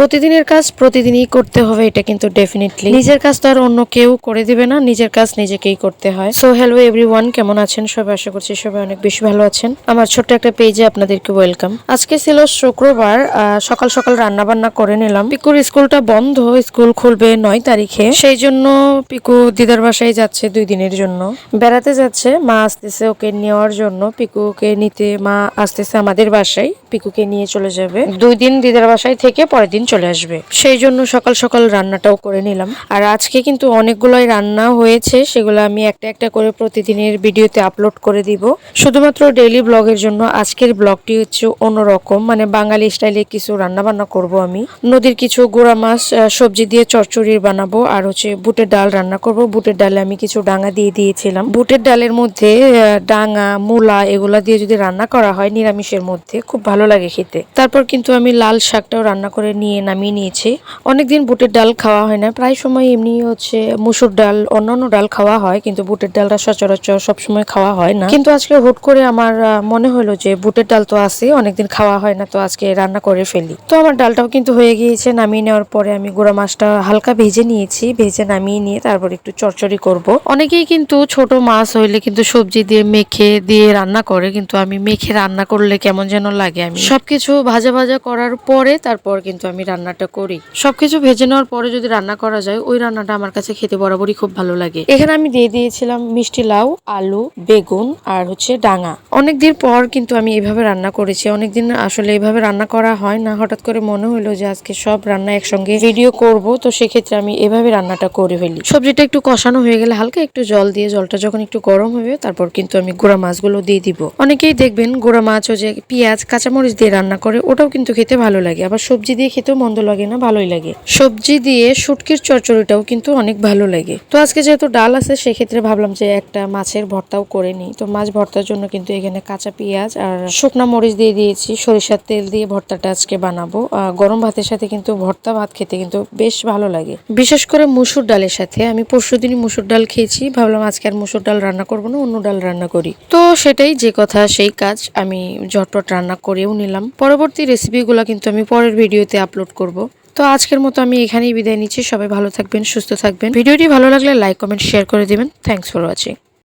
প্রতিদিনের কাজ প্রতিদিনই করতে হবে, এটা কিন্তু ডেফিনেটলি। নিজের কাজ তো আর অন্য কেউ করে দিবে না, নিজের কাজ নিজেকেই করতে হয়। সো হ্যালো এভরিওয়ান, কেমন আছেন সবাই? আশা করছি সবাই অনেক বেশি ভালো আছেন। আমার ছোট্ট একটা পেজে আপনাদেরকে ওয়েলকাম। আজকে ছিল শুক্রবার, সকাল সকাল রান্না বান্না করে নিলাম। পিকুর স্কুলটা বন্ধ, স্কুল খুলবে 9 তারিখে, সেই জন্য পিকু দিদার বাসায় যাচ্ছে 2 দিনের জন্য, বেড়াতে যাচ্ছে। মা আসতেছে ওকে নেওয়ার জন্য, পিকুকে নিতে মা আসতেছে আমাদের বাসায়, পিকুকে নিয়ে চলে যাবে। 2 দিন দিদার বাসায় থেকে পরের দিন চলে আসবে, সেই জন্য সকাল সকাল রান্নাটাও করে নিলাম। আর আজকে কিন্তু অনেকগুলোই রান্না হয়েছে, সেগুলো আমি একটা একটা করে প্রতিদিনের ভিডিওতে আপলোড করে দিব, শুধুমাত্র ডেইলি ব্লগের জন্য। আজকের ব্লগটি হচ্ছে অন্যরকম, মানে বাঙালি স্টাইলে কিছু রান্না বান্না করব আমি। নদীর কিছু গুঁড়া মাছ সবজি দিয়ে চচ্চড়ি বানাবো, আর হচ্ছে বুটের ডাল রান্না করব। বুটের ডালে আমি কিছু ডাঙা দিয়ে দিয়েছিলাম। বুটের ডালের মধ্যে ডাঙা, মূলা এগুলা দিয়ে যদি রান্না করা হয় নিরামিষের মধ্যে, খুব ভালো লাগে খেতে। তারপর কিন্তু আমি লাল শাকটাও রান্না করে নিয়ে নামিয়ে নিয়েছি। অনেকদিন বুটের ডাল খাওয়া হয় না, প্রায় সময় এমনি হচ্ছে মুসুর ডাল, অন্যান্য ডাল খাওয়া হয়, কিন্তু বুটের ডালটা সচরাচর সবসময় খাওয়া হয় না। কিন্তু আজকে হুট করে আমার মনে হলো যে বুটের ডাল তো আছে, অনেকদিন খাওয়া হয় না, তো আজকে রান্না করে ফেলি। তো আমার ডালটাও কিন্তু হয়ে গিয়েছে। নামিয়ে নেওয়ার পরে আমি গুঁড়া মাছটা হালকা ভেজে নিয়েছি, ভেজে নামিয়ে নিয়ে তারপর একটু চচ্চড়ি করব। অনেকেই কিন্তু ছোট মাছ হইলে কিন্তু সবজি দিয়ে মেখে দিয়ে রান্না করে, কিন্তু আমি মেখে রান্না করলে কেমন যেন লাগে। আমি সবকিছু ভাজা ভাজা করার পরে তারপর কিন্তু আমি রান্নাটা করি। সবকিছু ভেজে নেওয়ার পরে যদি রান্না করা যায়, ওই রান্নাটা আমার কাছে খেতে বরাবরই খুব ভালো লাগে। এখানে আমি দিয়ে দিয়েছিলাম মিষ্টি লাউ, আলু, বেগুন আর হচ্ছে ডাঙা। অনেকদিন পর কিন্তু আমি এভাবে রান্না করেছি, অনেকদিন আসলে এভাবে রান্না করা হয় না। হঠাৎ করে মনে হলো যে আজকে সব রান্না একসঙ্গে ভিডিও করব, তো সেক্ষেত্রে আমি এভাবে রান্নাটা করে ফেলি। সবজিটা একটু কষানো হয়ে গেলে হালকা একটু জল দিয়ে, জলটা যখন একটু গরম হবে তারপর কিন্তু আমি গুঁড়া মাছগুলো দিয়ে দিব। অনেকেই দেখবেন গুঁড়া মাছ ও যে পেঁয়াজ কাঁচামরিচ দিয়ে রান্না করে, ওটাও কিন্তু খেতে ভালো লাগে। আবার সবজি দিয়ে খেতেও মন্দ লাগে না, ভালোই লাগে। সবজি দিয়ে শুটকির চচ্চড়িটাও কিন্তু অনেক ভালো লাগে। তো আজকে যেহেতু ডাল আছে, সেক্ষেত্রে ভাবলাম যে একটা মাছের ভর্তাও করে নিই। তো মাছ ভর্তার জন্য কিন্তু এখানে কাঁচা পেঁয়াজ আর শুকনা মরিচ দিয়ে দিয়েছি, সরিষার তেল দিয়ে ভর্তাটা আজকে বানাবো। গরম ভাতের সাথে কিন্তু ভর্তা ভাত খেতে কিন্তু বেশ ভালো লাগে, বিশেষ করে মুসুর ডালের সাথে। আমি পরশুদিনই মুসুর ডাল খেয়েছি, ভাবলাম আজকে আর মুসুর ডাল রান্না করবো না, অন্য ডাল রান্না করি। তো সেটাই, যে কথা সেই কাজ, আমি ঝটপট রান্না করেও নিলাম। পরবর্তী রেসিপিগুলো কিন্তু আমি পরের ভিডিওতে আপলোড করব। তো আজকের মতো আমি এখানেই বিদায় নিচ্ছি। সবাই ভালো থাকবেন, সুস্থ থাকবেন। ভিডিওটি ভালো লাগলে লাইক, কমেন্ট, শেয়ার করে দিবেন। Thanks for watching.